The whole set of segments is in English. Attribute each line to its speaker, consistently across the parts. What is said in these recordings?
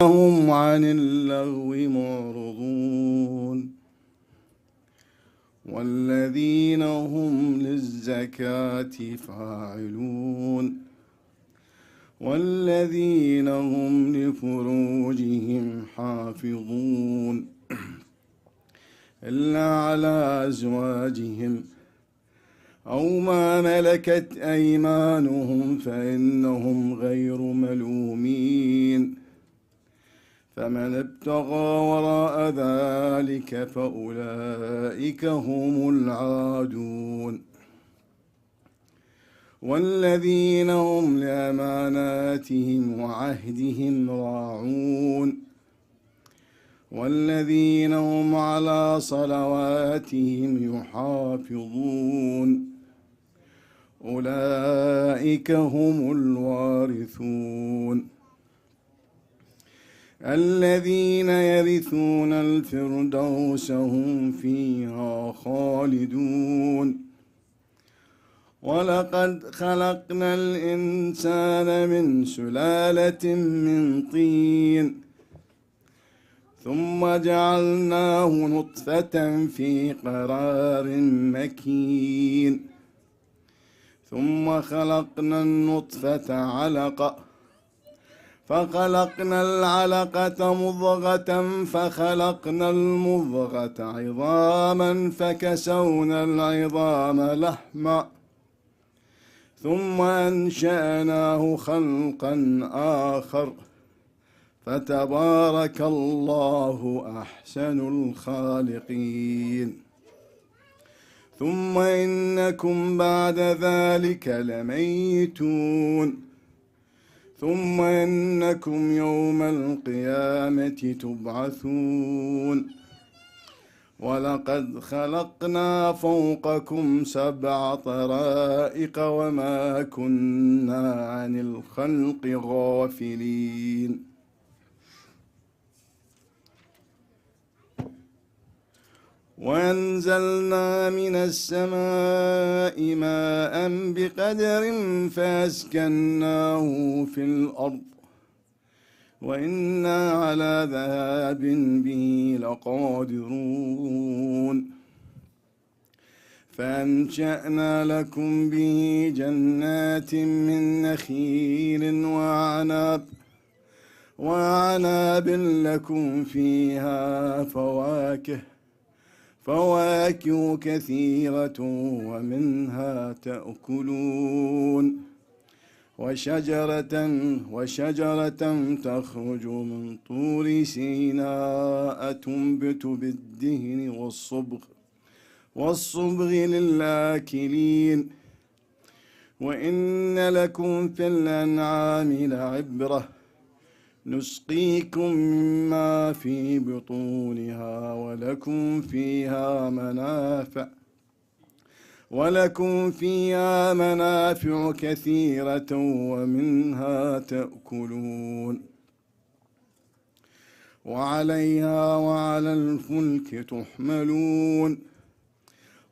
Speaker 1: هم عن اللغو معرضون والذين هم للزكاة فاعلون والذين هم لفروجهم حافظون إلا على أزواجهم أو ما ملكت أيمانهم فإنهم غير ملومين فمن ابتغى وراء ذلك فأولئك هم العادون والذين هم لأماناتهم وعهدهم راعون والذين هم على صلواتهم يحافظون أولئك هم الوارثون الذين يرثون الفردوس هم فيها خالدون ولقد خلقنا الإنسان من سلالة من طين ثم جعلناه نطفة في قرار مكين ثم خلقنا النطفة علقة فخلقنا العلقة مضغة فخلقنا المضغة عظاما فكسونا العظام لحما ثم أنشأناه خلقا آخر فتبارك الله أحسن الخالقين ثم إنكم بعد ذلك لميتون ثم إنكم يوم القيامة تبعثون ولقد خلقنا فوقكم 7 طرائق وما كنا عن الخلق غافلين وأنزلنا من السماء ماء بقدر فأسكناه في الأرض وإنا على ذهاب به لقادرون فأنشأنا لكم به جنات من نخيل وأعناب لكم فيها فواكه كثيرة ومنها تأكلون وشجرة تخرج من طور سيناء تنبت بالدهن والصبغ للآكلين وإن لكم في الأنعام لعبرة نسقيكم مما في بطونها ولكم فيها منافع كثيرة ومنها تأكلون وعليها وعلى الفلك تحملون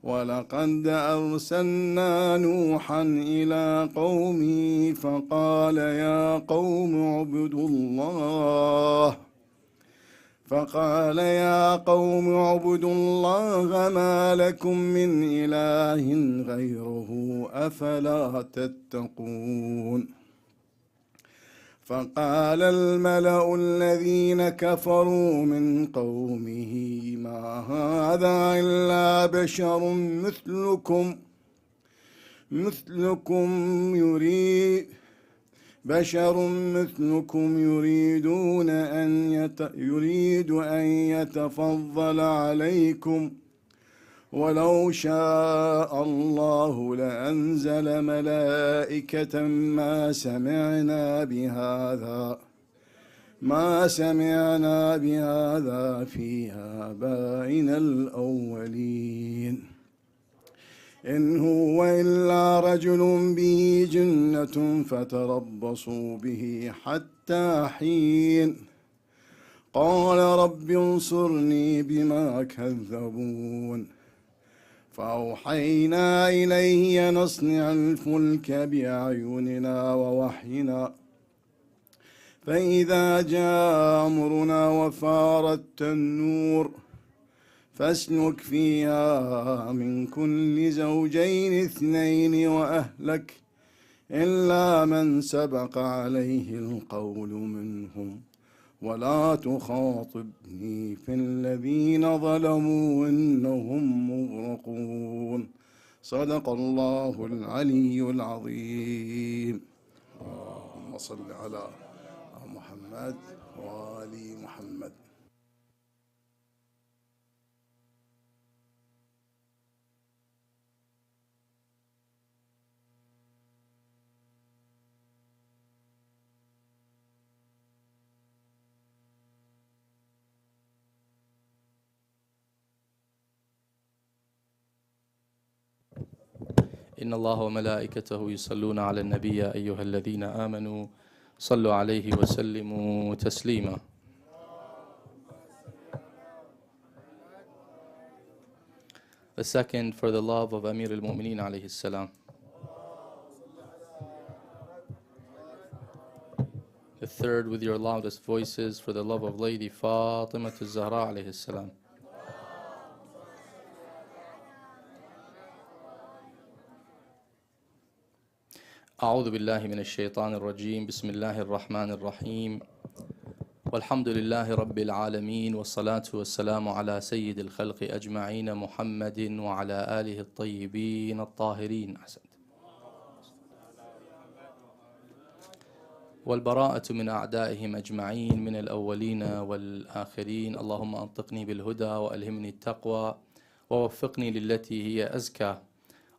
Speaker 1: ولقد أرسلنا نوحا إلى قومه فقال يا قوم اعبدوا الله ما لكم من إله غيره أفلا تتقون فقال الملأ الذين كفروا من قومه ما هذا إلا بشر مثلكم يريد أن يتفضل عليكم ولو شاء الله لأنزل ملائكة ما سمعنا بهذا في آبائنا الأولين إن هو إلا رجل به جنة فتربصوا به حتى حين قال رب انصرني بما كذبون فأوحينا إليه نصنع الفلك بأعيننا ووحينا فإذا جاء أمرنا وفار التنور فاسلك فيها من كل زوجين اثنين وأهلك إلا من سبق عليه القول منهم ولا تخاطبني في الذين ظلموا إنهم مغرقون. صدق الله العلي العظيم. اللهم صل على محمد وآل محمد.
Speaker 2: إن الله وملائكته يصلون على النبي يا أيها الذين آمنوا صلوا عليه وسلموا تسليما. The second, for the love of Amir al-Mu'mineen alayhi salam. The third, with your loudest voices, for the love of Lady Fatima al-Zahra alayhi salam. أعوذ بالله من الشيطان الرجيم. بسم الله الرحمن الرحيم. والحمد لله رب العالمين، والصلاة والسلام على سيد الخلق أجمعين محمد وعلى آله الطيبين الطاهرين. أحسنت. والبراءة من أعدائهم أجمعين من الأولين والآخرين. اللهم أنطقني بالهدى وألهمني التقوى ووفقني للتي هي أزكى.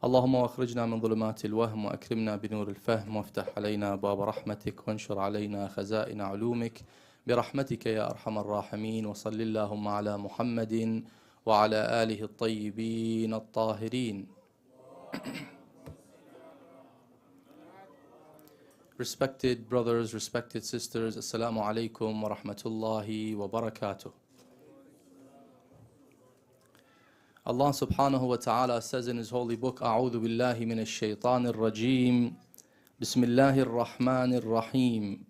Speaker 2: اللهم واخرجنا من ظلمات الوهم وأكرمنا بنور الفهم وافتح علينا باب رحمتك وانشر علينا خزائن علومك برحمتك يا أرحم الراحمين. وصل اللهم على محمد وعلى آله الطيبين الطاهرين. Respected brothers, respected sisters, Assalamu alaikum wa rahmatullahi wa barakatuh. Allah subhanahu wa ta'ala says in His holy book, أعوذ بالله من الشيطان الرجيم بسم الله الرحمن الرحيم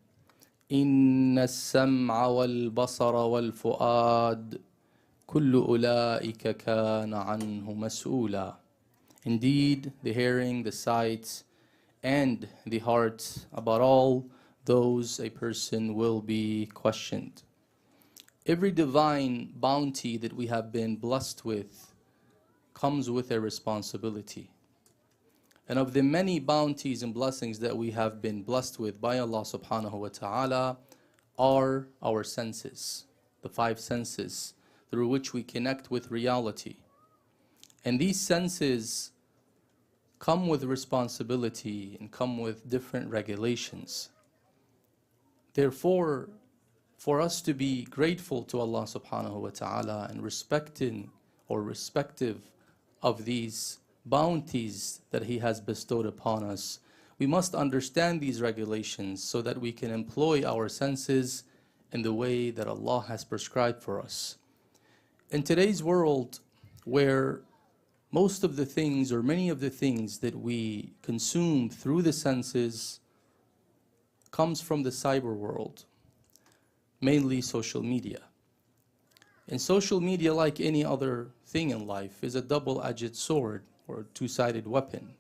Speaker 2: إن السمع والبصر والفؤاد كل أولئك كان عنه مسؤولا. Indeed, the hearing, the sight, and the heart, about all those a person will be questioned. Every divine bounty that we have been blessed with comes with a responsibility. And of the many bounties and blessings that we have been blessed with by Allah subhanahu wa ta'ala are our senses, the five senses through which we connect with reality. And these senses come with responsibility and come with different regulations. Therefore, for us to be grateful to Allah subhanahu wa ta'ala and respecting or respective of these bounties that He has bestowed upon us, we must understand these regulations so that we can employ our senses in the way that Allah has prescribed for us. In today's world, where most of the things or many of the things that we consume through the senses comes from the cyber world, mainly social media. And social media, like any other thing in life, is a double-edged sword or a two-sided weapon.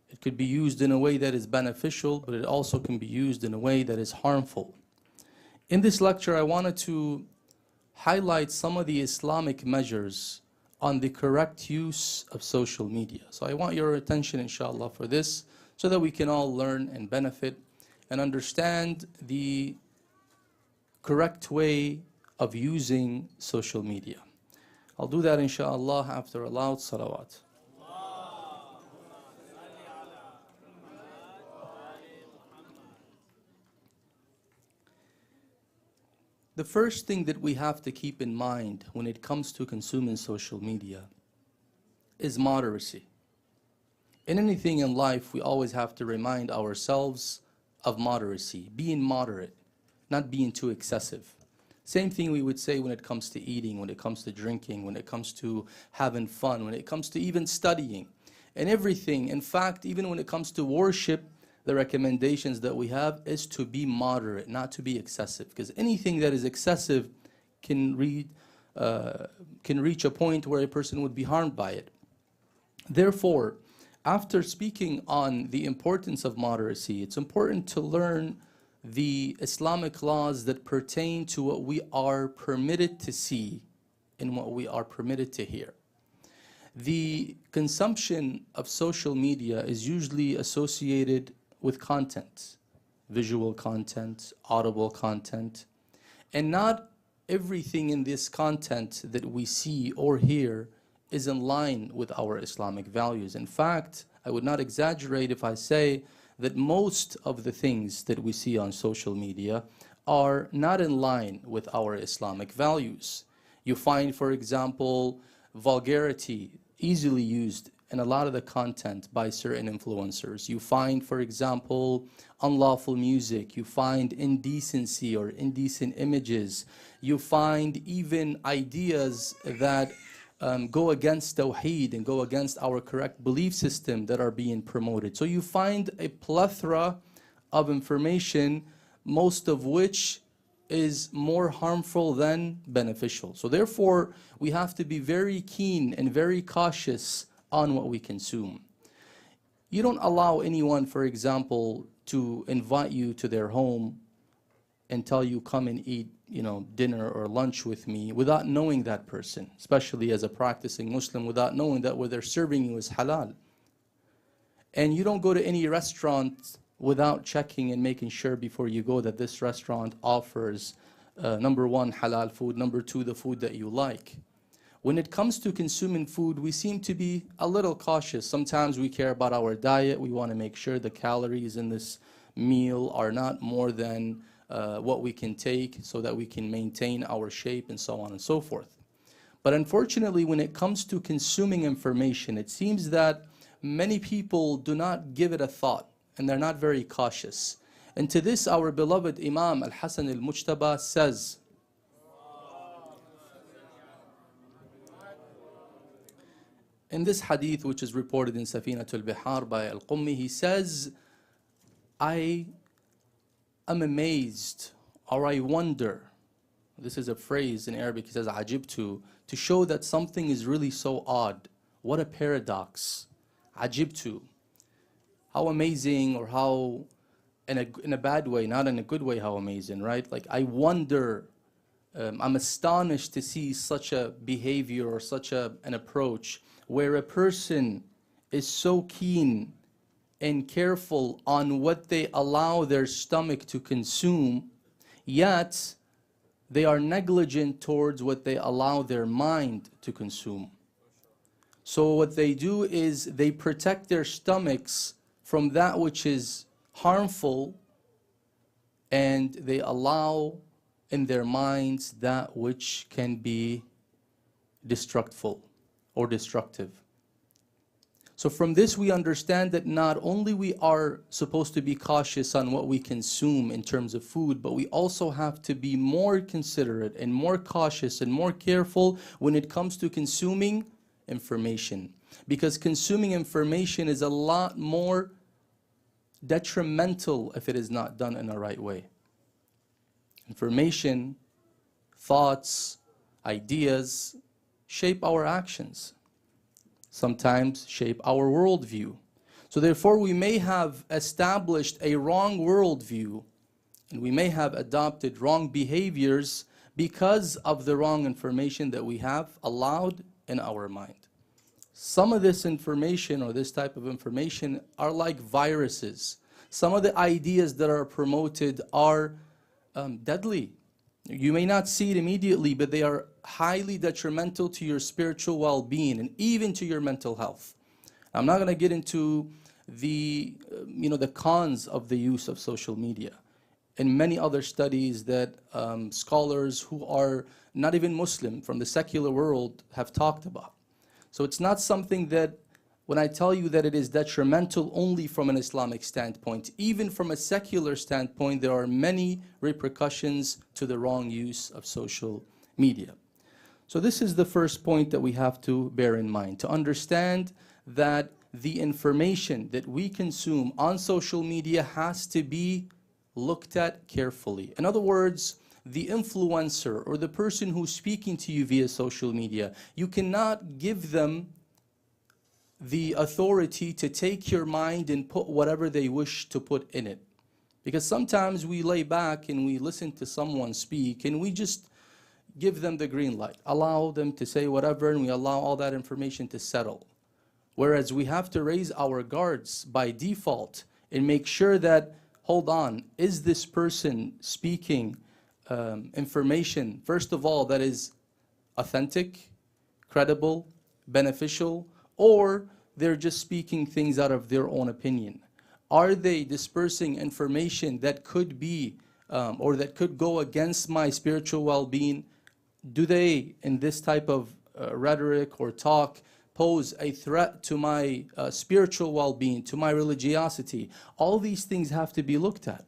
Speaker 2: It could be used in a way that is beneficial, but it also can be used in a way that is harmful. In this lecture, I wanted to highlight some of the Islamic measures on the correct use of social media. So I want your attention, inshallah, for this, so that we can all learn and benefit and understand the correct way of using social media. I'll do that, inshallah, after a loud salawat. The first thing that we have to keep in mind when it comes to consuming social media is moderacy. In anything in life, we always have to remind ourselves of moderacy, being moderate, not being too excessive. Same thing we would say when it comes to eating, when it comes to drinking, when it comes to having fun, when it comes to even studying and everything. In fact, even when it comes to worship, the recommendations that we have is to be moderate, not to be excessive, because anything that is excessive can reach a point where a person would be harmed by it. Therefore, after speaking on the importance of moderacy, it's important to learn the Islamic laws that pertain to what we are permitted to see and what we are permitted to hear. The consumption of social media is usually associated with content, visual content, audible content, and not everything in this content that we see or hear is in line with our Islamic values. In fact, I would not exaggerate if I say that most of the things that we see on social media are not in line with our Islamic values. You find, for example, vulgarity easily used in a lot of the content by certain influencers. You find, for example, unlawful music. You find indecency or indecent images. You find even ideas that go against Tawheed and go against our correct belief system that are being promoted. So you find a plethora of information, most of which is more harmful than beneficial. So therefore, we have to be very keen and very cautious on what we consume. You don't allow anyone, for example, to invite you to their home and tell you, come and eat, dinner or lunch with me, without knowing that person, especially as a practicing Muslim, without knowing that what they're serving you is halal. And you don't go to any restaurant without checking and making sure before you go that this restaurant offers, number one, halal food, number two, the food that you like. When it comes to consuming food, we seem to be a little cautious. Sometimes we care about our diet. We want to make sure the calories in this meal are not more than what we can take so that we can maintain our shape and so on and so forth. But unfortunately, when it comes to consuming information, it seems that many people do not give it a thought and they're not very cautious. And to this, our beloved Imam Al-Hasan Al-Mujtaba says, in this hadith, which is reported in Safinatul Bihar by Al-Qummi, he says, I am amazed, or I wonder. This is a phrase in Arabic, he says, ajibtu, to show that something is really so odd. What a paradox. Ajibtu. How amazing, or how, in a bad way, not in a good way, how amazing, right? Like, I wonder, I'm astonished to see such a behavior or such an approach where a person is so keen and careful on what they allow their stomach to consume, yet they are negligent towards what they allow their mind to consume. So what they do is they protect their stomachs from that which is harmful, and they allow in their minds that which can be destructful or destructive. So from this we understand that not only we are supposed to be cautious on what we consume in terms of food, but we also have to be more considerate and more cautious and more careful when it comes to consuming information. Because consuming information is a lot more detrimental if it is not done in the right way. Information, thoughts, ideas shape our actions, sometimes shape our worldview. So therefore we may have established a wrong worldview and we may have adopted wrong behaviors because of the wrong information that we have allowed in our mind. Some of this information or this type of information are like viruses. Some of the ideas that are promoted are deadly. You may not see it immediately, but they are highly detrimental to your spiritual well-being and even to your mental health. I'm not going to get into the cons of the use of social media and many other studies that scholars who are not even Muslim from the secular world have talked about. So it's not something that, when I tell you that it is detrimental only from an Islamic standpoint, even from a secular standpoint, there are many repercussions to the wrong use of social media. So this is the first point that we have to bear in mind, to understand that the information that we consume on social media has to be looked at carefully. In other words, the influencer or the person who's speaking to you via social media, you cannot give them the authority to take your mind and put whatever they wish to put in it. Because sometimes we lay back and we listen to someone speak and we just give them the green light, allow them to say whatever, and we allow all that information to settle. Whereas we have to raise our guards by default and make sure that, hold on, is this person speaking information, first of all, that is authentic, credible, beneficial, or they're just speaking things out of their own opinion? Are they dispersing information that could be or that could go against my spiritual well-being? Do they, in this type of rhetoric or talk, pose a threat to my spiritual well-being, to my religiosity? All these things have to be looked at.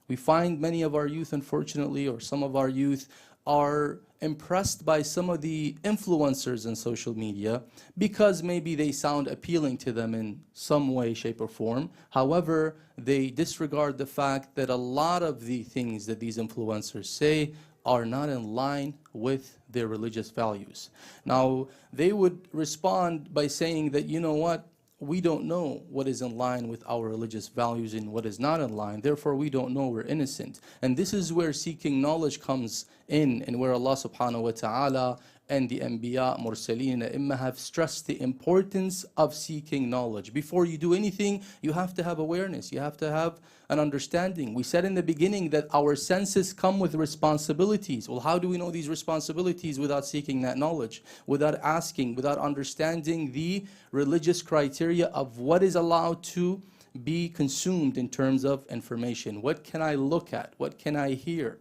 Speaker 2: We find many of our youth, unfortunately, or some of our youth, are impressed by some of the influencers in social media because maybe they sound appealing to them in some way, shape, or form. However, they disregard the fact that a lot of the things that these influencers say are not in line with their religious values. Now, they would respond by saying that, you know what, we don't know what is in line with our religious values and what is not in line, therefore we don't know, we're innocent. And this is where seeking knowledge comes in, and where Allah subhanahu wa ta'ala and the Anbiya, Mursaleen, Imma have stressed the importance of seeking knowledge. Before you do anything, you have to have awareness, you have to have an understanding. We said in the beginning that our senses come with responsibilities. Well, how do we know these responsibilities without seeking that knowledge, without asking, without understanding the religious criteria of what is allowed to be consumed in terms of information? What can I look at? What can I hear?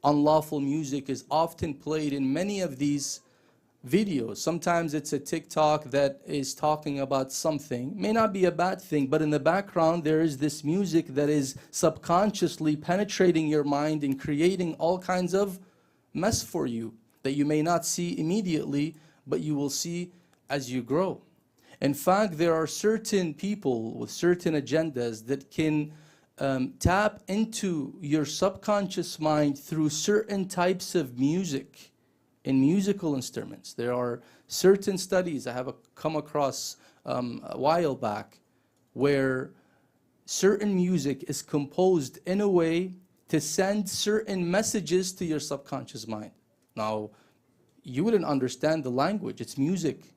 Speaker 2: Unlawful music is often played in many of these videos. Sometimes it's a TikTok that is talking about something, may not be a bad thing, but in the background there is this music that is subconsciously penetrating your mind and creating all kinds of mess for you that you may not see immediately, but you will see as you grow. In fact, there are certain people with certain agendas that can tap into your subconscious mind through certain types of music and musical instruments. There are certain studies I have come across a while back where certain music is composed in a way to send certain messages to your subconscious mind. Now, you wouldn't understand the language. It's music.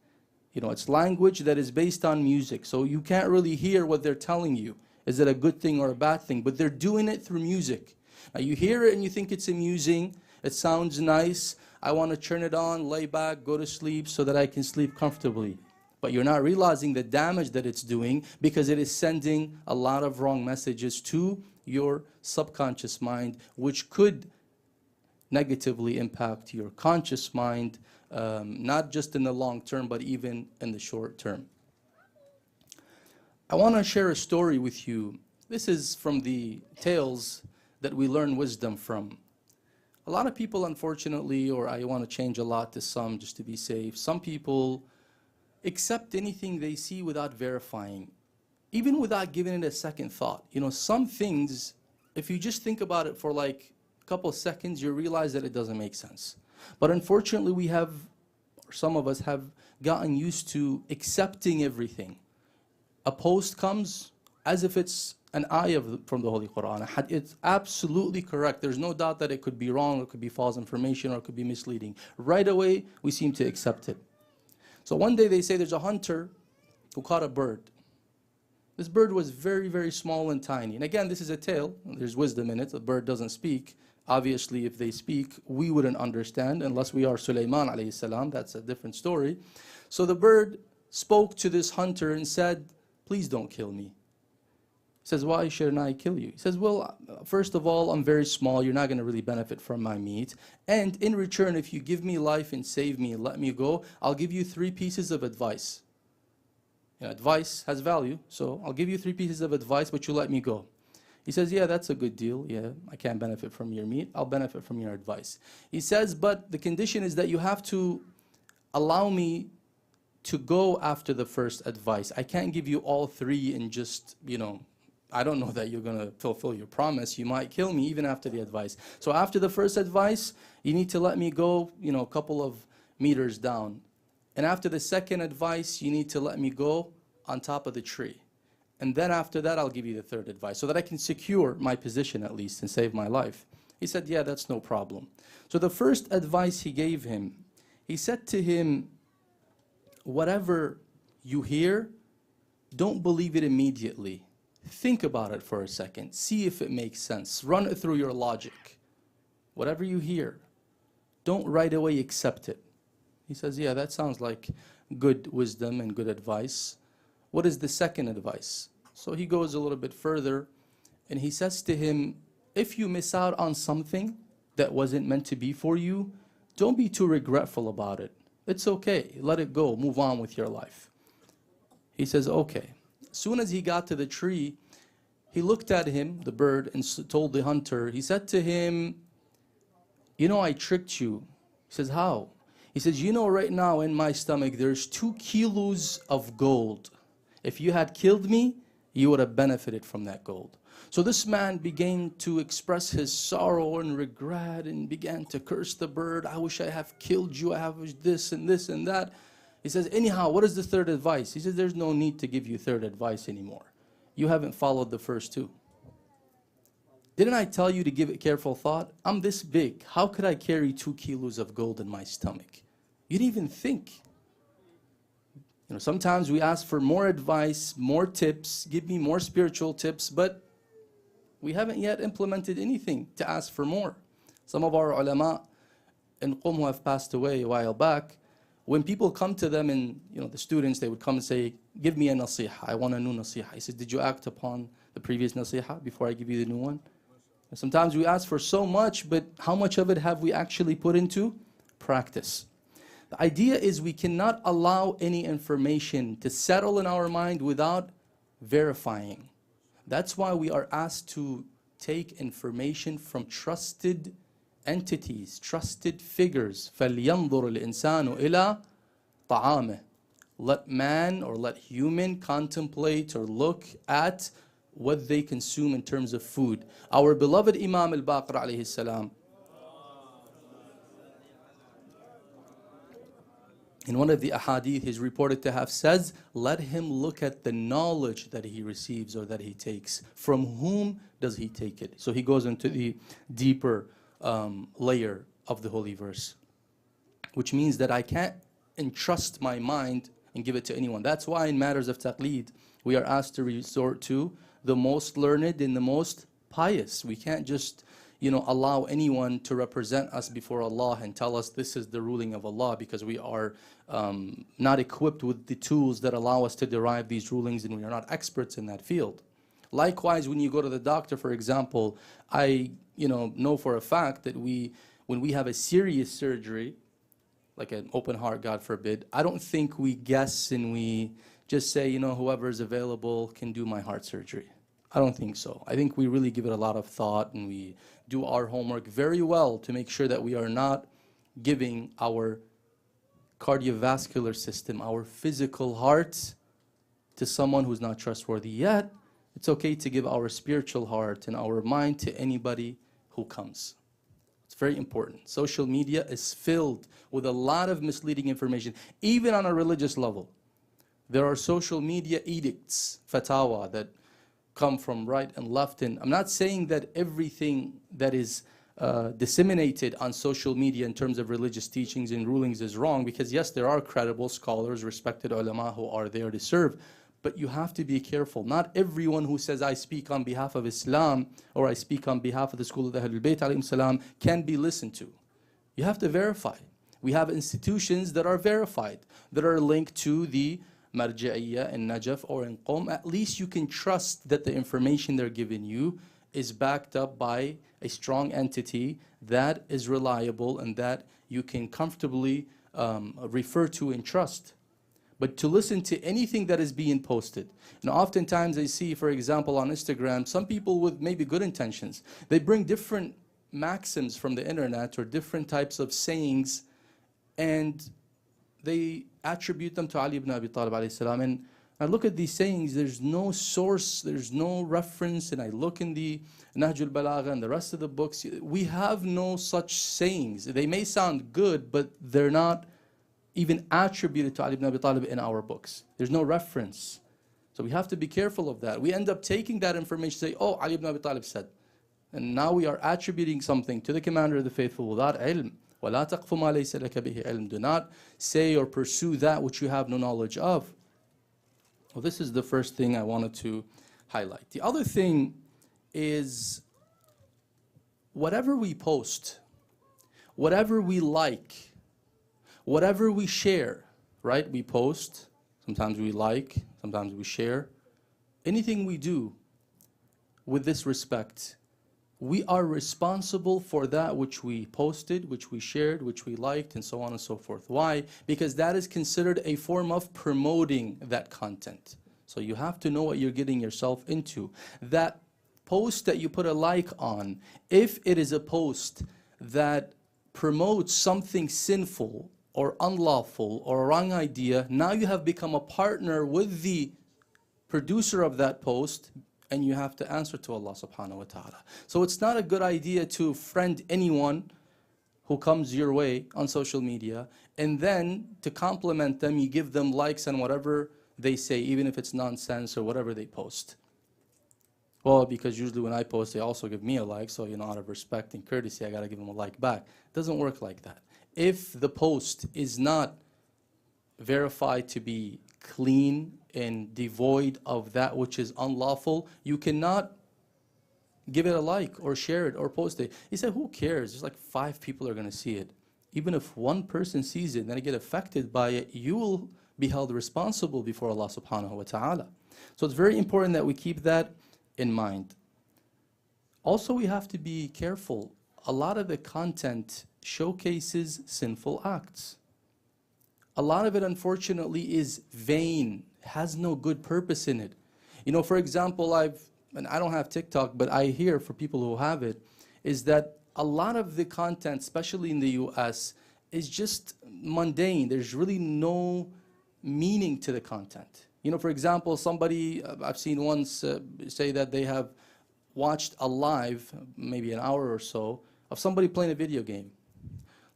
Speaker 2: You know, it's language that is based on music. So you can't really hear what they're telling you. Is it a good thing or a bad thing? But they're doing it through music. Now you hear it and you think it's amusing. It sounds nice. I want to turn it on, lay back, go to sleep so that I can sleep comfortably. But you're not realizing the damage that it's doing because it is sending a lot of wrong messages to your subconscious mind, which could negatively impact your conscious mind, not just in the long term, but even in the short term. I want to share a story with you. This is from the tales that we learn wisdom from. A lot of people, unfortunately, or I want to change a lot to some just to be safe, some people accept anything they see without verifying, even without giving it a second thought. You know, some things, if you just think about it for like a couple of seconds, you realize that it doesn't make sense. But unfortunately, we have, or some of us have gotten used to accepting everything. A post comes as if it's an ayah from the Holy Quran. It's absolutely correct. There's no doubt that it could be wrong, it could be false information, or it could be misleading. Right away, we seem to accept it. So one day they say there's a hunter who caught a bird. This bird was very, very small and tiny. And again, this is a tale. There's wisdom in it. The bird doesn't speak. Obviously, if they speak, we wouldn't understand unless we are Sulaiman alayhi salam. That's a different story. So the bird spoke to this hunter and said, "Please don't kill me." He says, "Why shouldn't I kill you?" He says, "Well, first of all, I'm very small. You're not going to really benefit from my meat. And in return, if you give me life and save me and let me go, I'll give you 3 pieces of advice. You know, advice has value, so I'll give you 3 pieces of advice, but you let me go." He says, "Yeah, that's a good deal. Yeah, I can't benefit from your meat. I'll benefit from your advice." He says, "But the condition is that you have to allow me to go after the first advice. I can't give you all three and just, I don't know that you're going to fulfill your promise. You might kill me even after the advice. So after the first advice, you need to let me go, a couple of meters down. And after the second advice, you need to let me go on top of the tree. And then after that, I'll give you the third advice so that I can secure my position at least and save my life. He said, yeah, that's no problem. So the first advice he gave him, he said to him, whatever you hear, don't believe it immediately. Think about it for a second. See if it makes sense. Run it through your logic. Whatever you hear, don't right away accept it. He says, yeah, that sounds like good wisdom and good advice. What is the second advice? So he goes a little bit further and he says to him, if you miss out on something that wasn't meant to be for you, don't be too regretful about it. It's okay. Let it go. Move on with your life. He says, okay. As soon as he got to the tree, he looked at him, the bird, and told the hunter, he said to him, I tricked you. He says, how? He says, right now in my stomach, there's 2 kilos of gold. If you had killed me, you would have benefited from that gold. So this man began to express his sorrow and regret and began to curse the bird. I wish I have killed you. I have this and this and that. He says, anyhow, what is the third advice? He says, there's no need to give you third advice anymore. You haven't followed the first 2. Didn't I tell you to give it careful thought? I'm this big. How could I carry 2 kilos of gold in my stomach? You didn't even think. Sometimes we ask for more advice, more tips, give me more spiritual tips, but we haven't yet implemented anything to ask for more. Some of our ulama in Qom who have passed away a while back, when people come to them and the students, they would come and say, give me a nasiha, I want a new nasiha. He said, did you act upon the previous nasiha before I give you the new one? And sometimes we ask for so much, but how much of it have we actually put into practice? The idea is we cannot allow any information to settle in our mind without verifying. That's why we are asked to take information from trusted entities, trusted figures. فَلْيَنْظُرُ الْإِنسَانُ إِلَىٰ طَعَامِهِ. Let man or let human contemplate or look at what they consume in terms of food. Our beloved Imam al-Baqir alayhi salam, in one of the ahadith he's reported to have says, let him look at the knowledge that he receives or that he takes. From whom does he take it? So he goes into the deeper layer of the holy verse, which means that I can't entrust my mind and give it to anyone. That's why in matters of taqleed, we are asked to resort to the most learned and the most pious. We can't just allow anyone to represent us before Allah and tell us this is the ruling of Allah, because we are not equipped with the tools that allow us to derive these rulings, and we are not experts in that field. Likewise, when you go to the doctor, for example, I know for a fact that when we have a serious surgery, like an open heart, God forbid, I don't think we guess and we just say, whoever is available can do my heart surgery. I don't think so. I think we really give it a lot of thought and we do our homework very well to make sure that we are not giving our cardiovascular system, our physical heart, to someone who's not trustworthy. Yet, it's okay to give our spiritual heart and our mind to anybody who comes. It's very important. Social media is filled with a lot of misleading information, even on a religious level. There are social media edicts, fatwa, that come from right and left. And I'm not saying that everything that is disseminated on social media in terms of religious teachings and rulings is wrong, because yes, there are credible scholars, respected ulama who are there to serve. But you have to be careful. Not everyone who says, I speak on behalf of Islam, or I speak on behalf of the school of the Ahlul Bayt alayhim salam, can be listened to. You have to verify. We have institutions that are verified, that are linked to the Marja'iyya in Najaf or in Qom. At least you can trust that the information they're giving you is backed up by a strong entity that is reliable and that you can comfortably refer to and trust. But to listen to anything that is being posted. And oftentimes I see, for example, on Instagram, some people with maybe good intentions, they bring different maxims from the internet or different types of sayings, and they attribute them to Ali ibn Abi Talib alayhi salam. And I look at these sayings, there's no source, there's no reference, and I look in the Nahjul Balagha and the rest of the books, we have no such sayings. They may sound good, but they're not even attributed to Ali ibn Abi Talib in our books. There's no reference. So we have to be careful of that. We end up taking that information, say, oh, Ali ibn Abi Talib said. And now we are attributing something to the commander of the faithful without ilm. وَلَا تَقْفُ مَا لَيْسَ لَكَ بِهِ عِلْمٌ. Do not say or pursue that which you have no knowledge of. Well, this is the first thing I wanted to highlight. The other thing is whatever we post, whatever we like, whatever we share, right? We post, sometimes we like, sometimes we share. Anything we do with this respect, we are responsible for that which we posted, which we shared, which we liked, and so on and so forth. Why? Because that is considered a form of promoting that content. So you have to know what you're getting yourself into. That post that you put a like on, if it is a post that promotes something sinful or unlawful or a wrong idea, now you have become a partner with the producer of that post, and you have to answer to Allah subhanahu wa ta'ala. So it's not a good idea to friend anyone who comes your way on social media, and then to compliment them, you give them likes on whatever they say, even if it's nonsense or whatever they post. Well, because usually when I post, they also give me a like, so out of respect and courtesy, I gotta give them a like back. It doesn't work like that. If the post is not verified to be clean and devoid of that which is unlawful, you cannot give it a like or share it or post it. He said, who cares? There's like 5 people are going to see it. Even if one person sees it and they get affected by it, you will be held responsible before Allah subhanahu wa ta'ala. So it's very important that we keep that in mind. Also, we have to be careful. A lot of the content showcases sinful acts. A lot of it, unfortunately, is vain, has no good purpose in it. For example, and I don't have TikTok, but I hear for people who have it, is that a lot of the content, especially in the US, is just mundane. There's really no meaning to the content. For example, somebody, I've seen once say that they have watched a live, maybe an hour or so, of somebody playing a video game.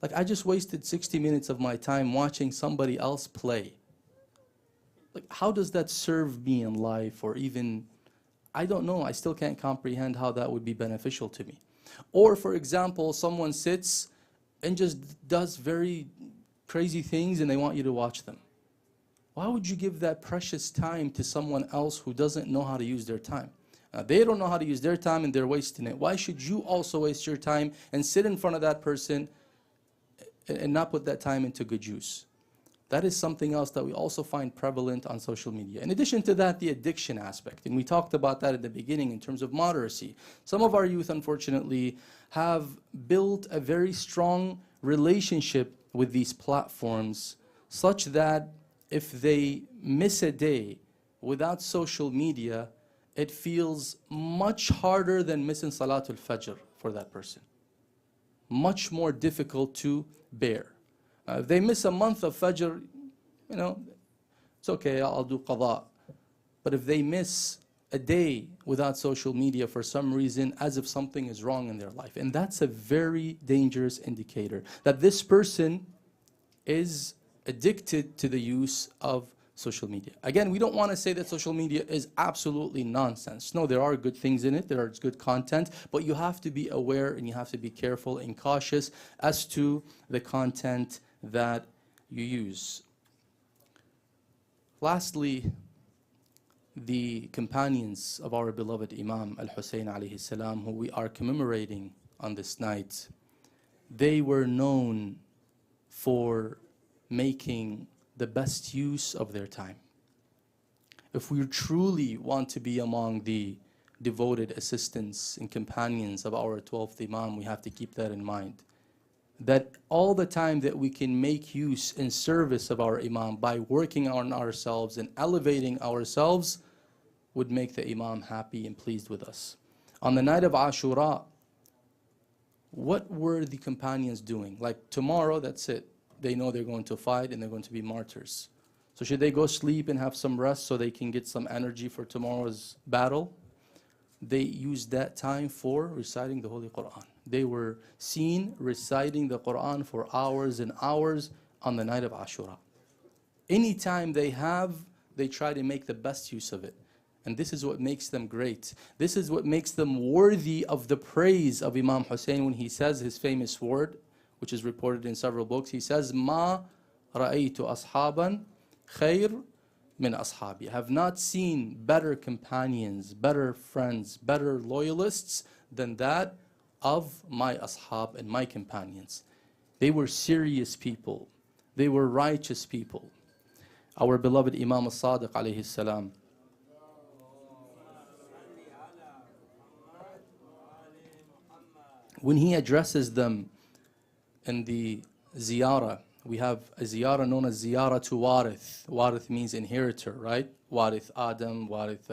Speaker 2: Like, I just wasted 60 minutes of my time watching somebody else play. Like, how does that serve me in life? Or even, I don't know, I still can't comprehend how that would be beneficial to me. Or, for example, someone sits and just does very crazy things and they want you to watch them. Why would you give that precious time to someone else who doesn't know how to use their time? They don't know how to use their time and they're wasting it. Why should you also waste your time and sit in front of that person and not put that time into good use? That is something else that we also find prevalent on social media. In addition to that, the addiction aspect. And we talked about that at the beginning in terms of moderacy. Some of our youth, unfortunately, have built a very strong relationship with these platforms, such that if they miss a day without social media, it feels much harder than missing Salatul Fajr for that person. Much more difficult to bear. If they miss a month of Fajr, it's okay, I'll do qada. But if they miss a day without social media for some reason, as if something is wrong in their life. And that's a very dangerous indicator that this person is addicted to the use of social media. Again, we don't want to say that social media is absolutely nonsense. No, there are good things in it, there is good content, but you have to be aware and you have to be careful and cautious as to the content that you use. Lastly, the companions of our beloved Imam Al-Hussein alayhi salam, who we are commemorating on this night, they were known for making the best use of their time. If we truly want to be among the devoted assistants and companions of our 12th Imam, we have to keep that in mind. That all the time that we can make use in service of our Imam by working on ourselves and elevating ourselves would make the Imam happy and pleased with us. On the night of Ashura, what were the companions doing? Like tomorrow, that's it. they know they're going to fight and they're going to be martyrs. So should they go sleep and have some rest so they can get some energy for tomorrow's battle? They used that time for reciting the Holy Quran. They were seen reciting the Quran for hours and hours on the night of Ashura. Anytime they have, they try to make the best use of it. And this is what makes them great. This is what makes them worthy of the praise of Imam Hussein when he says his famous word, which is reported in several books. He says, "Ma ra'aytu ashaban khayr min ashabi." I have not seen better companions, better friends, better loyalists than that of my ashab and my companions. They were serious people. They were righteous people. Our beloved Imam al-Sadiq alayhi salam, when he addresses them in the ziyarah, we have a ziyarah known as ziyarah to warith. Warith means inheritor, right? Warith Adam, warith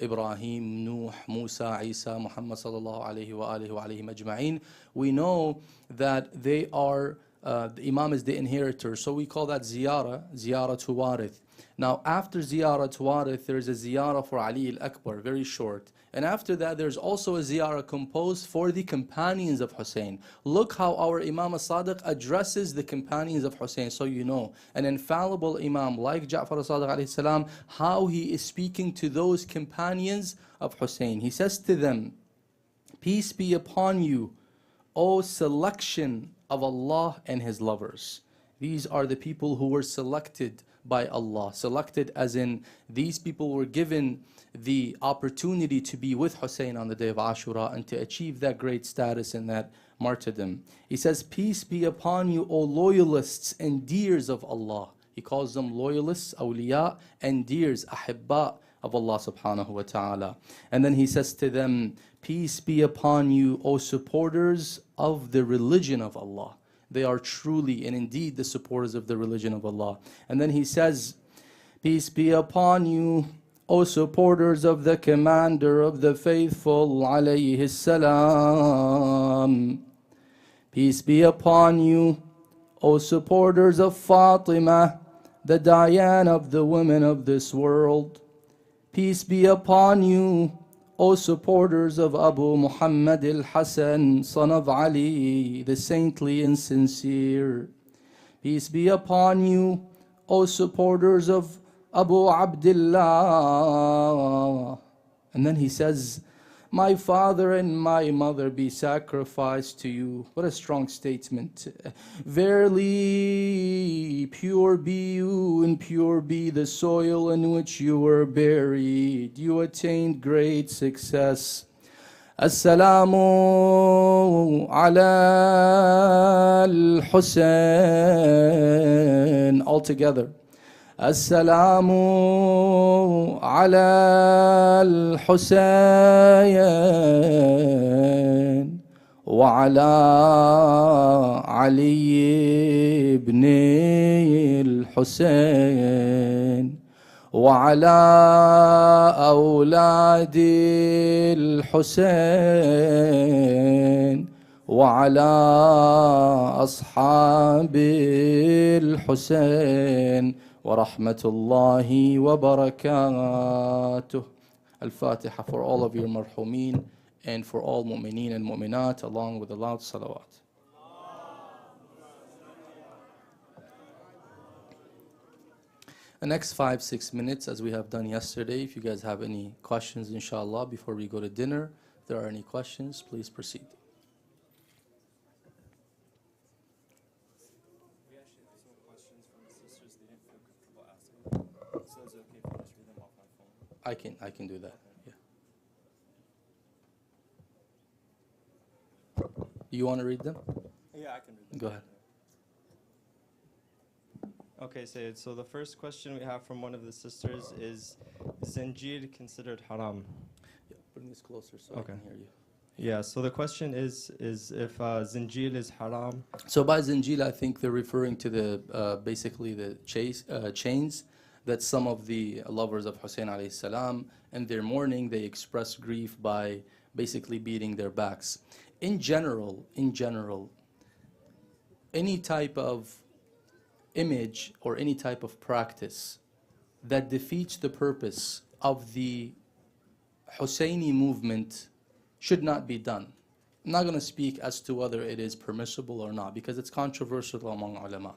Speaker 2: Ibrahim, Nuh, Musa, Isa, Muhammad sallallahu alayhi wa alayhim ajma'in. We know that they are, the Imam is the inheritor, so we call that ziyarah to warith. Now after ziyarah to warith, there's a ziyarah for Ali al-Akbar, very short. And after that, there's also a ziyarah composed for the companions of Hussein. Look how our Imam al-Sadiq addresses the companions of Hussein, so you know. An infallible Imam like Ja'far al-Sadiq alayhi salam, how he is speaking to those companions of Hussein. He says to them, "Peace be upon you, O selection of Allah and His lovers." These are the people who were selected by Allah. Selected as in, these people were given the opportunity to be with Hussein on the day of Ashura and to achieve that great status and that martyrdom. He says, "Peace be upon you, O loyalists and dears of Allah." He calls them loyalists, awliya, and dears, ahibba of Allah subhanahu wa ta'ala. And then he says to them, "Peace be upon you, O supporters of the religion of Allah." They are truly and indeed the supporters of the religion of Allah. And then he says, "Peace be upon you, O supporters of the commander of the faithful, alayhi salam. Peace be upon you, O supporters of Fatima, the Diane of the women of this world. Peace be upon you, O supporters of Abu Muhammad al-Hasan, son of Ali, the saintly and sincere. Peace be upon you, O supporters of Abu Abdullah." And then he says, "My father and my mother be sacrificed to you." What a strong statement. "Verily, pure be you and pure be the soil in which you were buried. You attained great success. Assalamu ala al-Husayn." All together. Assalamu ala al-Husayn wa ala Ali ibn al-Husayn wa ala awlad al-Husayn wa ala ashab al-Husayn ورحمة الله وبركاته. Al-Fatiha for all of your marhumin and for all mu'mineen and mu'minat, along with the loud salawat. The next 5-6 minutes, as we have done yesterday, if you guys have any questions, inshallah, before we go to dinner, if there are any questions, please proceed. I can do that. Yeah. You want to read them?
Speaker 3: Yeah, I can read them.
Speaker 2: Go ahead.
Speaker 3: Okay, Sayyid. So the first question we have from one of the sisters is Zanjir considered haram?
Speaker 2: Yeah, bring this closer so
Speaker 3: Okay.
Speaker 2: I can hear you.
Speaker 3: Yeah, so the question is if Zanjil is haram.
Speaker 2: So by Zanjil, I think they're referring to the basically the chains that some of the lovers of Hussein alayhi salam, in their mourning, they express grief by basically beating their backs. In general, any type of image or any type of practice that defeats the purpose of the Husseini movement should not be done. I'm not going to speak as to whether it is permissible or not, because it's controversial among ulama.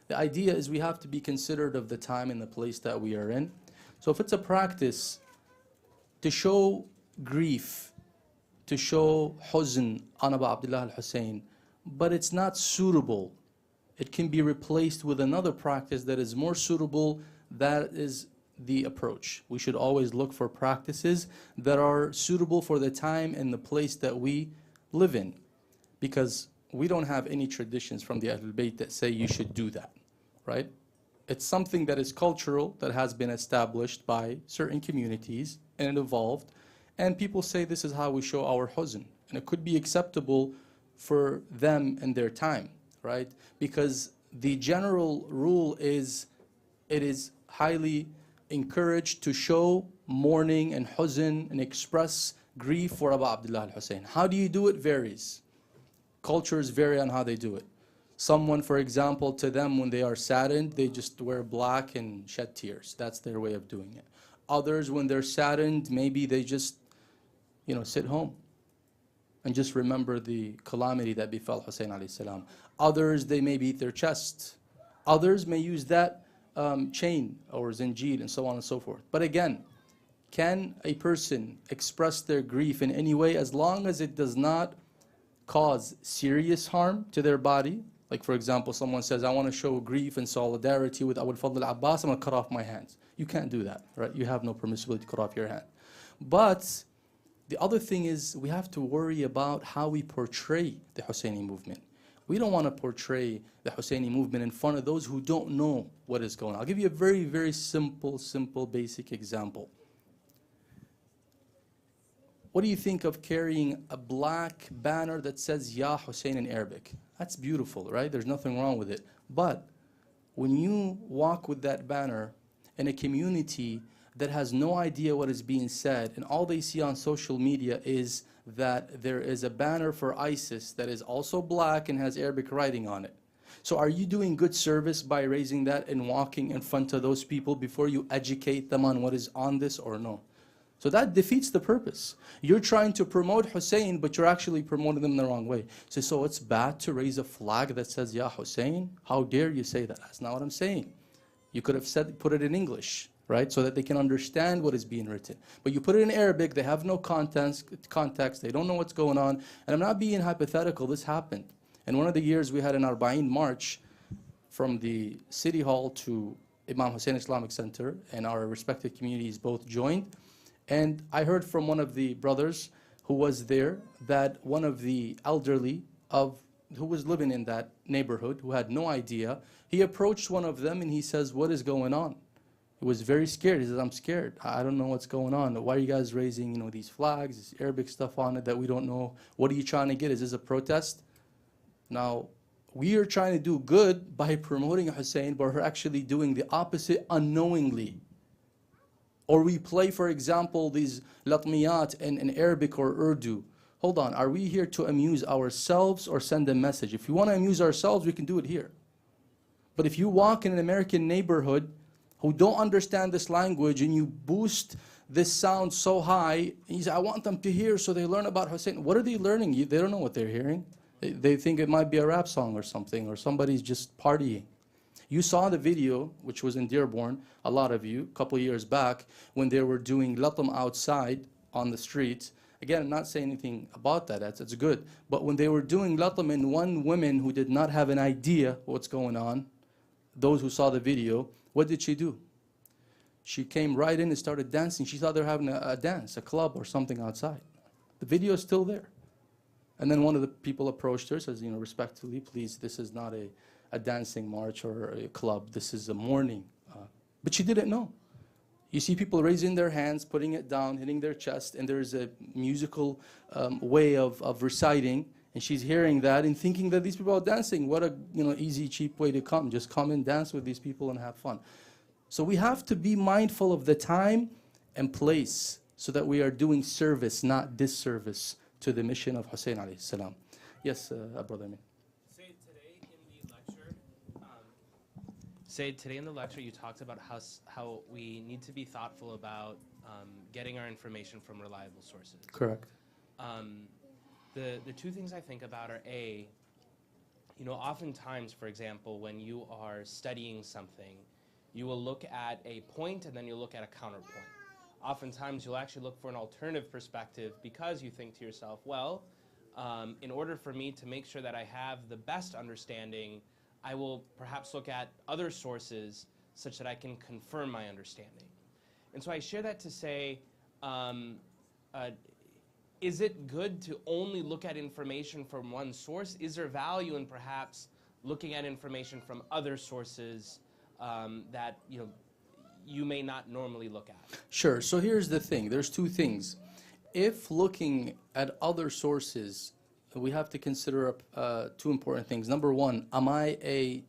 Speaker 2: The idea is we have to be considerate of the time and the place that we are in. So if it's a practice to show grief, to show huzn on Abu Abdullah al-Hussein, but it's not suitable, it can be replaced with another practice that is more suitable. That is the approach. We should always look for practices that are suitable for the time and the place that we live in, because we don't have any traditions from the Ahlul Bayt that say you should do that, right? It's something that is cultural, that has been established by certain communities, and it evolved, and people say this is how we show our huzn, and it could be acceptable for them in their time, right? Because the general rule is it is highly encouraged to show mourning and huzn and express grief for Abu Abdullah al-Hussein. How do you do it varies. Cultures vary on how they do it. Someone, for example, to them when they are saddened, they just wear black and shed tears. That's their way of doing it. Others, when they're saddened, maybe they just, sit home and just remember the calamity that befell Hussein alayhi salam. Others, they may beat their chest. Others may use that chain or zanjir and so on and so forth. But again, can a person express their grief in any way as long as it does not cause serious harm to their body? Like, for example, someone says, I want to show grief and solidarity with Abu al-Fadl al-Abbas, I'm going to cut off my hands. You can't do that, right? You have no permissibility to cut off your hand. But the other thing is we have to worry about how we portray the Husseini movement. We don't want to portray the Husseini movement in front of those who don't know what is going on. I'll give you a very, very simple, basic example. What do you think of carrying a black banner that says Ya Hussein in Arabic? That's beautiful, right? There's nothing wrong with it. But when you walk with that banner in a community that has no idea what is being said, and all they see on social media is that there is a banner for ISIS that is also black and has Arabic writing on it. So are you doing good service by raising that and walking in front of those people before you educate them on what is on this or no? So that defeats the purpose. You're trying to promote Hussein, but you're actually promoting them the wrong way. So it's bad to raise a flag that says Ya Hussein? How dare you say that? That's not what I'm saying. You could have put it in English, right? So that they can understand what is being written. But you put it in Arabic, they have no context, they don't know what's going on. And I'm not being hypothetical, this happened. In one of the years we had an Arba'in march from the city hall to Imam Hussein Islamic Center, and our respective communities both joined. And I heard from one of the brothers who was there that one of the elderly who was living in that neighborhood, who had no idea, he approached one of them and he says, what is going on? He was very scared. He says, I'm scared. I don't know what's going on. Why are you guys raising, these flags, this Arabic stuff on it that we don't know? What are you trying to get? Is this a protest? Now, we are trying to do good by promoting Hussein, but we're actually doing the opposite unknowingly. Or we play, for example, these latmiyat in Arabic or Urdu. Hold on, are we here to amuse ourselves or send a message? If you want to amuse ourselves, we can do it here. But if you walk in an American neighborhood who don't understand this language and you boost this sound so high, and you say, I want them to hear so they learn about Hussein. What are they learning? They don't know what they're hearing. They think it might be a rap song or something, or somebody's just partying. You saw the video, which was in Dearborn, a lot of you, a couple of years back, when they were doing latam outside on the streets. Again, I'm not saying anything about that, it's good. But when they were doing latam, and one woman who did not have an idea what's going on, those who saw the video, what did she do? She came right in and started dancing. She thought they were having a dance, a club or something outside. The video is still there. And then one of the people approached her, says, respectfully, please, this is not a dancing march or a club. This is a mourning. But she didn't know. You see people raising their hands, putting it down, hitting their chest, and there's a musical way of reciting, and she's hearing that and thinking that these people are dancing. What a easy, cheap way to come. Just come and dance with these people and have fun. So we have to be mindful of the time and place so that we are doing service, not disservice, to the mission of Hussein alayhi salam. Yes, brother Amin.
Speaker 4: Say today in Sayyid, today in the lecture you talked about how we need to be thoughtful about getting our information from reliable sources.
Speaker 2: Correct.
Speaker 4: The two things I think about are A, oftentimes, for example, when you are studying something, you will look at a point and then you'll look at a counterpoint. Oftentimes you'll actually look for an alternative perspective because you think to yourself, well, in order for me to make sure that I have the best understanding, I will perhaps look at other sources such that I can confirm my understanding. And so I share that to say, is it good to only look at information from one source? Is there value in perhaps looking at information from other sources that you may not normally look at?
Speaker 2: Sure. So here's the thing. There's two things. If looking at other sources, we have to consider two important things. Number one, am I a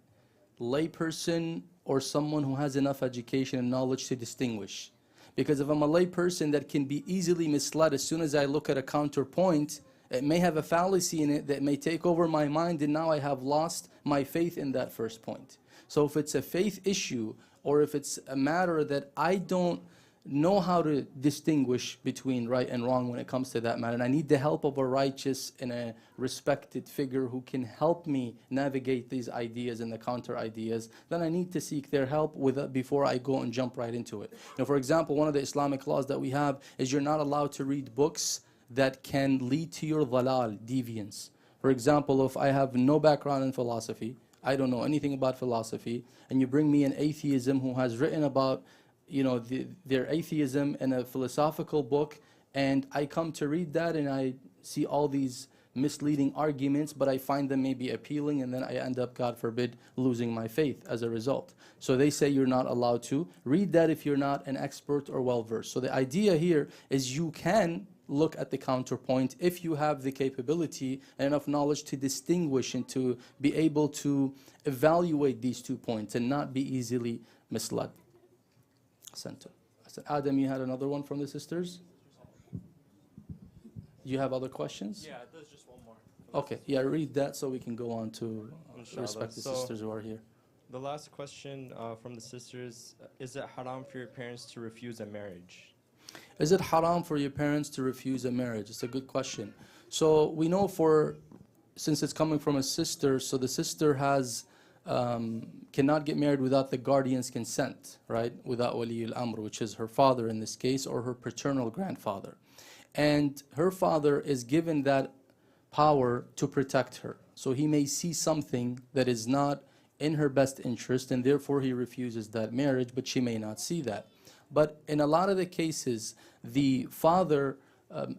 Speaker 2: layperson or someone who has enough education and knowledge to distinguish? Because if I'm a layperson that can be easily misled as soon as I look at a counterpoint, it may have a fallacy in it that may take over my mind, and now I have lost my faith in that first point. So if it's a faith issue, or if it's a matter that I don't know how to distinguish between right and wrong when it comes to that matter, and I need the help of a righteous and a respected figure who can help me navigate these ideas and the counter ideas, then I need to seek their help with it before I go and jump right into it. For example, one of the Islamic laws that we have is you're not allowed to read books that can lead to your dhalal, deviance. For example, if I have no background in philosophy, I don't know anything about philosophy, and you bring me an atheism who has written about their atheism in a philosophical book, and I come to read that and I see all these misleading arguments, but I find them maybe appealing, and then I end up, God forbid, losing my faith as a result. So they say you're not allowed to read that if you're not an expert or well-versed. So the idea here is you can look at the counterpoint if you have the capability and enough knowledge to distinguish and to be able to evaluate these 2 points and not be easily misled. Adam, you had another one from the sisters? You have other questions?
Speaker 3: Yeah, there's just one more.
Speaker 2: Okay, yeah, read that so we can go on to
Speaker 3: Inshallah.
Speaker 2: respect the
Speaker 3: So,
Speaker 2: sisters who are here.
Speaker 3: The last question from the sisters, is it haram for your parents to refuse a marriage?
Speaker 2: Is it haram for your parents to refuse a marriage? It's a good question. So we know since it's coming from a sister, so the sister has cannot get married without the guardian's consent, right? Without wali al-amr, which is her father in this case, or her paternal grandfather. And her father is given that power to protect her. So he may see something that is not in her best interest, and therefore he refuses that marriage, but she may not see that. But in a lot of the cases, the father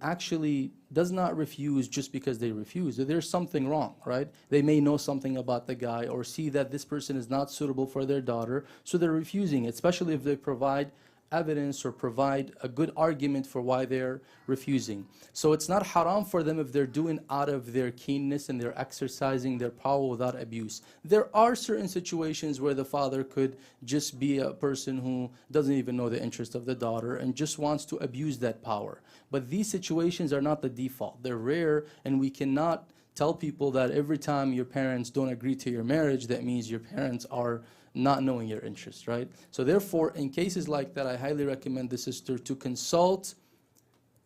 Speaker 2: actually does not refuse just because they refuse. There's something wrong, right? They may know something about the guy or see that this person is not suitable for their daughter, so they're refusing it, especially if they provide evidence or provide a good argument for why they're refusing. So it's not haram for them if they're doing out of their keenness and they're exercising their power without abuse. There are certain situations where the father could just be a person who doesn't even know the interest of the daughter and just wants to abuse that power. But these situations are not the default. They're rare, and we cannot tell people that every time your parents don't agree to your marriage, that means your parents are not knowing your interests, right? So therefore, in cases like that, I highly recommend the sister to consult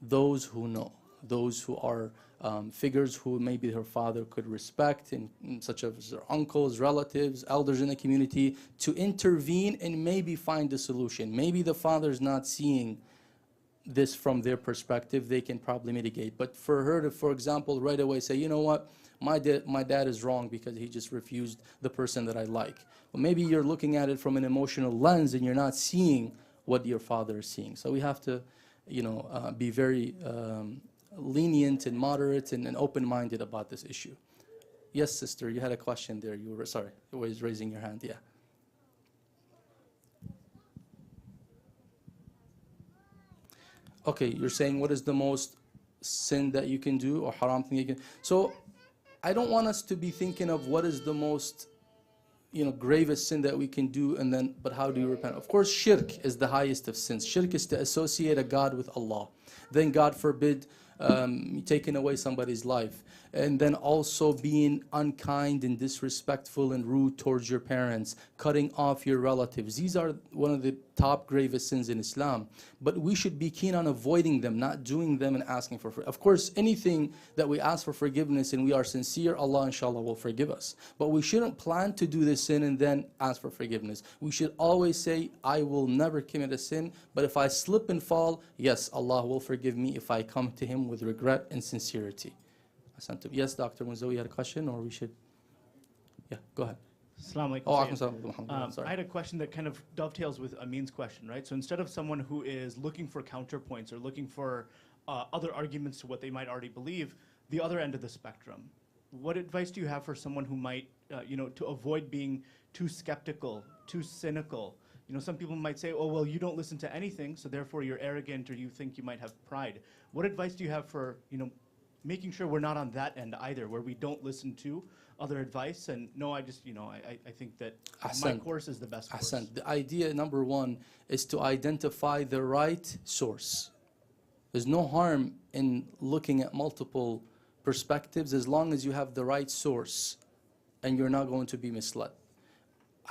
Speaker 2: those who know, those who are figures who maybe her father could respect, and such as her uncles, relatives, elders in the community, to intervene and maybe find a solution. Maybe the father's not seeing this from their perspective, they can probably mitigate. But for her to, for example, right away say, you know what, my dad is wrong because he just refused the person that I like. Well, maybe you're looking at it from an emotional lens and you're not seeing what your father is seeing. So we have to, be very lenient and moderate and open-minded about this issue. Yes, sister, you had a question there. You were, sorry, you were raising your hand, yeah. Okay, you're saying what is the most sin that you can do or haram thing you can. So I don't want us to be thinking of what is the most gravest sin that we can do, and then, but how do you repent? Of course, shirk is the highest of sins. Shirk is to associate a God with Allah. Then, God forbid, taking away somebody's life. and then also being unkind and disrespectful and rude towards your parents, cutting off your relatives. These are one of the top gravest sins in Islam. But we should be keen on avoiding them, not doing them and asking for forgiveness. Of course, anything that we ask for forgiveness and we are sincere, Allah inshallah will forgive us. But we shouldn't plan to do this sin and then ask for forgiveness. We should always say, I will never commit a sin, but if I slip and fall, yes, Allah will forgive me if I come to Him with regret and sincerity. Yes, Dr. Munzawi, you had a question, or we should? Yeah, go ahead.
Speaker 5: Assalamu alaikum.
Speaker 2: Oh, alaikum salam, Muhammad. Sorry.
Speaker 5: I had a question that kind of dovetails with Amin's question, right? So instead of someone who is looking for counterpoints or looking for other arguments to what they might already believe, the other end of the spectrum, what advice do you have for someone who might, to avoid being too skeptical, too cynical? Some people might say, oh, well, you don't listen to anything, so therefore you're arrogant or you think you might have pride. What advice do you have for, making sure we're not on that end either, where we don't listen to other advice and no, I just, I think that my course is the best course.
Speaker 2: The idea, number one, is to identify the right source. There's no harm in looking at multiple perspectives as long as you have the right source and you're not going to be misled.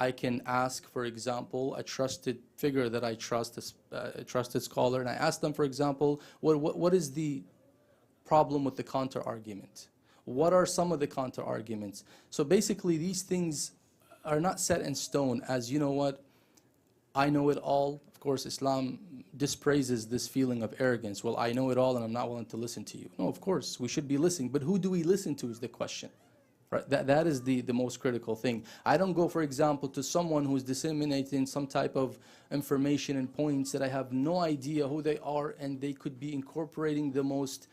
Speaker 2: I can ask, for example, a trusted figure that I trust, a trusted scholar, and I ask them, for example, what is the problem with the counter-argument? What are some of the counter-arguments? So basically, these things are not set in stone as, I know it all. Of course, Islam dispraises this feeling of arrogance. Well, I know it all and I'm not willing to listen to you. No, of course, we should be listening. But who do we listen to is the question. Right? That is the most critical thing. I don't go, for example, to someone who's disseminating some type of information and points that I have no idea who they are, and they could be incorporating the most,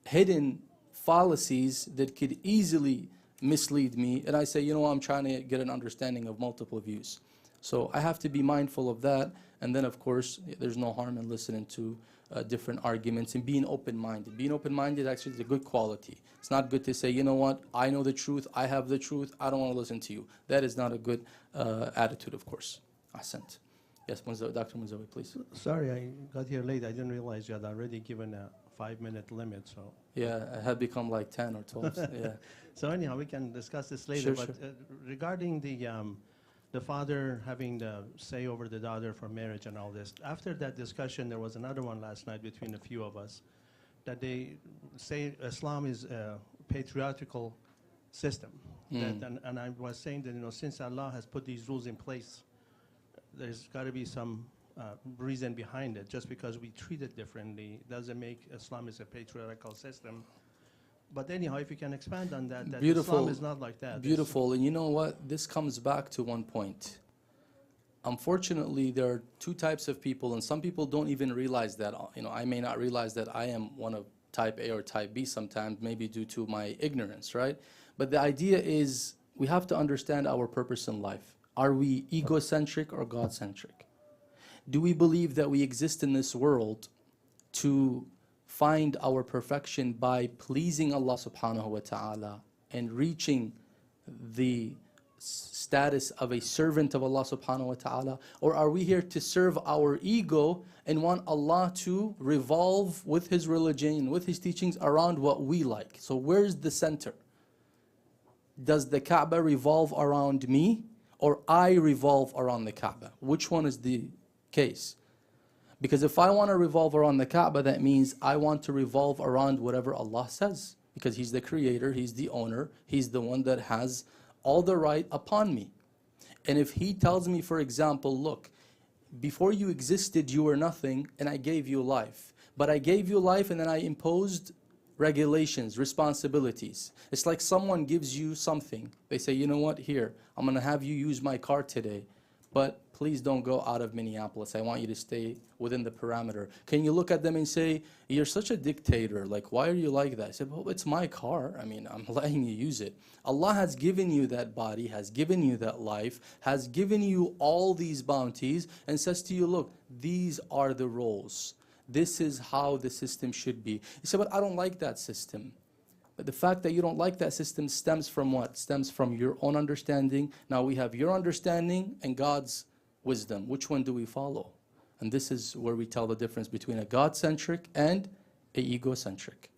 Speaker 2: hidden fallacies that could easily mislead me. And I say, I'm trying to get an understanding of multiple views. So I have to be mindful of that. And then, of course, there's no harm in listening to different arguments and being open-minded. Being open-minded actually is a good quality. It's not good to say, you know what, I know the truth, I have the truth, I don't want to listen to you. That is not a good attitude, of course. Ahsant. Yes, Dr. Munzawi, please.
Speaker 6: Sorry, I got here late. I didn't realize you had already given a 5-minute limit. So
Speaker 2: yeah, it had become like 10 or 12. Yeah.
Speaker 6: So anyhow, we can discuss this later.
Speaker 2: Sure,
Speaker 6: but regarding the father having the say over the daughter for marriage and all this, after that discussion, there was another one last night between a few of us that they say Islam is a patriarchal system. And I was saying that, since Allah has put these rules in place, there's got to be some reason behind it. Just because we treat it differently doesn't make Islam is a patriarchal system. But anyhow, if you can expand on that
Speaker 2: Beautiful.
Speaker 6: Islam is not like that.
Speaker 2: Beautiful. And you know what? This comes back to one point. Unfortunately, there are two types of people, and some people don't even realize that. I may not realize that I am one of type A or type B sometimes, maybe due to my ignorance, right? But the idea is we have to understand our purpose in life. Are we egocentric or God-centric? Do we believe that we exist in this world to find our perfection by pleasing Allah subhanahu wa ta'ala and reaching the status of a servant of Allah subhanahu wa ta'ala? Or are we here to serve our ego and want Allah to revolve with His religion, with His teachings around what we like? So where's the center? Does the Kaaba revolve around me, or I revolve around the Kaaba? Which one is the case? Because if I want to revolve around the Kaaba, that means I want to revolve around whatever Allah says. Because He's the creator, He's the owner, He's the one that has all the right upon me. And if He tells me, for example, look, before you existed, you were nothing, and I gave you life. But I gave you life and then I imposed regulations, responsibilities. It's like someone gives you something. They say, you know what, here, I'm going to have you use my car today, but please don't go out of Minneapolis. I want you to stay within the parameter. Can you look at them and say, you're such a dictator, like, why are you like that? I said, well, it's my car. I mean, I'm letting you use it. Allah has given you that body, has given you that life, has given you all these bounties, and says to you, look, these are the roles. This is how the system should be. You say, but I don't like that system. But the fact that you don't like that system stems from what? Stems from your own understanding. Now we have your understanding and God's wisdom. Which one do we follow? And this is where we tell the difference between a God-centric and a egocentric.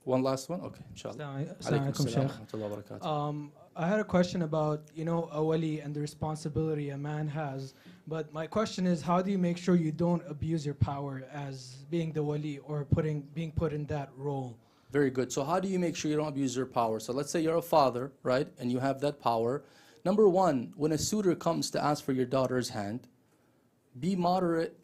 Speaker 2: one last one? Okay, inshallah.
Speaker 7: Assalamu
Speaker 2: Alaikum
Speaker 7: alaikum,
Speaker 2: salam
Speaker 7: Sheikh.
Speaker 2: wa rahmatullahi wa barakatuh.
Speaker 7: I had a question about, a wali and the responsibility a man has. But my question is, how do you make sure you don't abuse your power as being the wali or being put in that role?
Speaker 2: Very good. So how do you make sure you don't abuse your power? So let's say you're a father, right? And you have that power. Number one, when a suitor comes to ask for your daughter's hand, be moderate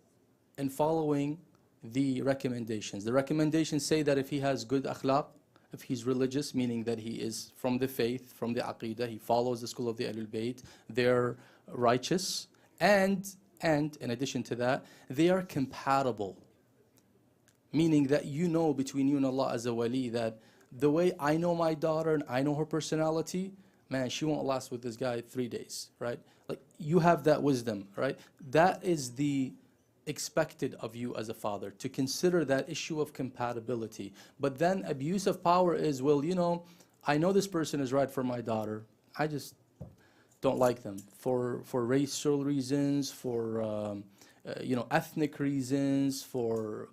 Speaker 2: in following the recommendations. The recommendations say that if he has good akhlaq, if he's religious, meaning that he is from the faith, from the aqidah, he follows the school of the Ahlul Bayt, they're righteous, and in addition to that, they are compatible. Meaning that between you and Allah as a wali that the way I know my daughter and I know her personality, man, she won't last with this guy 3 days, right? Like you have that wisdom, right? That is the expected of you as a father, to consider that issue of compatibility. But then abuse of power is, well, I know this person is right for my daughter, I just don't like them for racial reasons, for ethnic reasons, for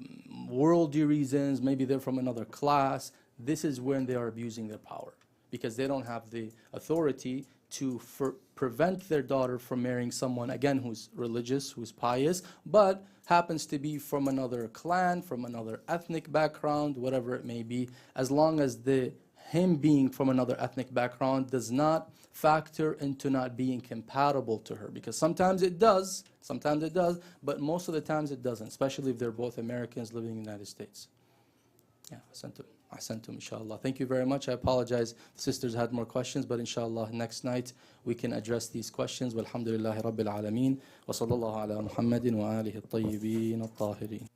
Speaker 2: worldly reasons, maybe they're from another class. This is when they are abusing their power, because they don't have the authority to prevent their daughter from marrying someone, again, who's religious, who's pious, but happens to be from another clan, from another ethnic background, whatever it may be, as long as him being from another ethnic background does not factor into not being compatible to her. Because sometimes it does, but most of the times it doesn't, especially if they're both Americans living in the United States. Yeah, Ahsantum, inshallah. Thank you very much. I apologize, sisters had more questions, but inshallah next night we can address these questions. Walhamdulillahi Rabbil Alameen. Wa sallallahu ala Muhammadin wa alihi at-tayyibin at-tahirin.